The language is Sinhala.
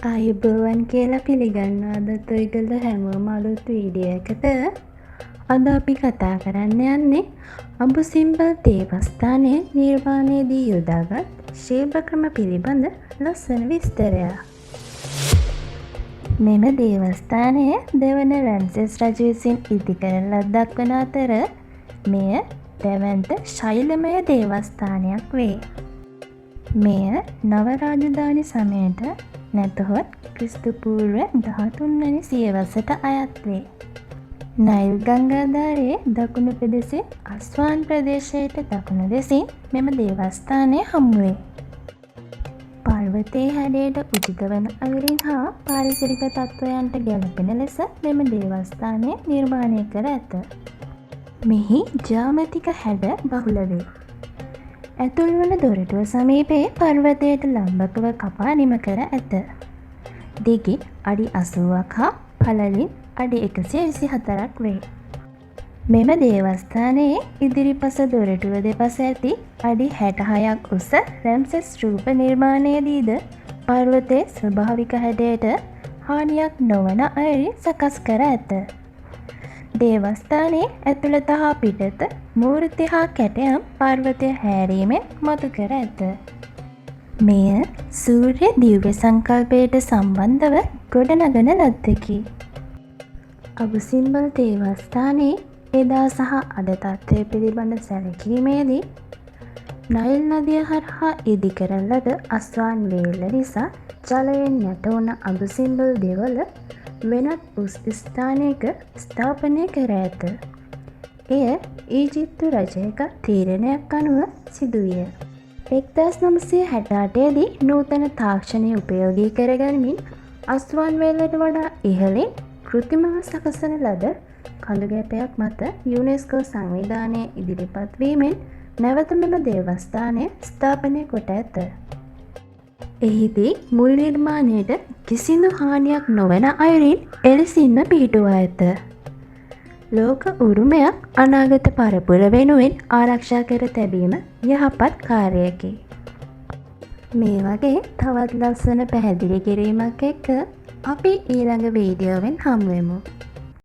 ආයුබෝවන් කියලා පිළිගන්නවාද ඔයගොල්ලෝ හැමෝම අලුත් වීඩියෝ එකට. අද අපි කතා කරන්න යන්නේ අඹු සිම්බල් දේවස්ථානයේ නිර්මාණයේදී යොදාගත් ශිල්ප ක්‍රම පිළිබඳ ලස්සන විස්තරයක්. මෙම දේවස්ථානය දෙවන රැම්සෙස් රජු විසින් ඉදි කරන ලද්දක් වන අතර මෙය දැවැන්ත ශෛලමය දේවස්ථානයක් වේ. මෙය නව රාජධානි සමයට නැතහොත් ක්‍රිස්තු පූර්ව 13 වැනි සියවසට අයත් වේ. නයිල් ගංගාධරයේ දකුණු පෙදෙසේ අස්වාන් ප්‍රදේශයට දකුණු දෙසින් මෙම දේවස්ථානය හමු වේ. පර්වතයේ හැඩයට උචිත වන අයුරින් හා පාරිසරික තත්ත්වයන්ට ගැලපෙන ලෙස මෙම දේවස්ථානය නිර්මාණය කර ඇත. මෙහි ජ්‍යාමිතික හැඩ බහුල වේ. ඇතුල් වන දොරටුව සමීපයේ පර්වතයට ලම්බකව කපා නිම කර ඇත. දිගින් අඩි 80ක් හා පළලින් අඩි 124ක් වේ. මෙම දේවස්ථානයේ ඉදිරිපස දොරටුව දෙපස ඇති අඩි 66ක් උස රැම්සෙස් රූප නිර්මාණයේදීද පර්වතයේ ස්වභාවික හැඩයට හානියක් නොවන අයුරින් සකස් කර ඇත. දේවස්ථානයේ ඇතුළත හා පිටත මූර්ති හා කැටයම් පර්වතය හැරීමෙන් මතු කර ඇත. මෙය සූර්ය දිව්‍ය සංකල්පයට සම්බන්ධව ගොඩනගන ලද්දකි. අඹු සිම්බල් දේවස්ථානයේ එදා සහ අද තත්ත්වය පිළිබඳ සැලකීමේදී නයිල් නදිය හරහා ඉදි කරන ලද අස්වාන් වේල නිසා ජලයෙන් යටවුන අඹු සිම්බල් දෙවල වෙනත් උස් ස්ථානයක ස්ථාපනය කර ඇත. එය ඊජිප්තු රජයක තීරණයක් අනුව සිදුවිය. 1968 දී නූතන තාක්ෂණය උපයෝගී කරගනිමින් අස්වාන් වේලට වඩා ඉහළින් කෘත්‍රිමව සකසන ලද කඳුගැටයක් මත යුනෙස්කෝ සංවිධානය ඉදිරිපත් වීමෙන් නැවත මෙම දේවස්ථානය ස්ථාපනය කොට ඇත. එහිදී මුල් නිර්මාණයට කිසිදු හානියක් නොවන අයුරින් එලෙසින්ම පිහිටුවා ඇත. ලෝක උරුමයක් අනාගත පරපුර වෙනුවෙන් ආරක්ෂා කර තැබීම යහපත් කාර්යයකි. මේ වගේ තවත් ලස්සන පැහැදිලි කිරීමක් එක්ක අපි ඊළඟ වීඩියෝවෙන් හමුවෙමු.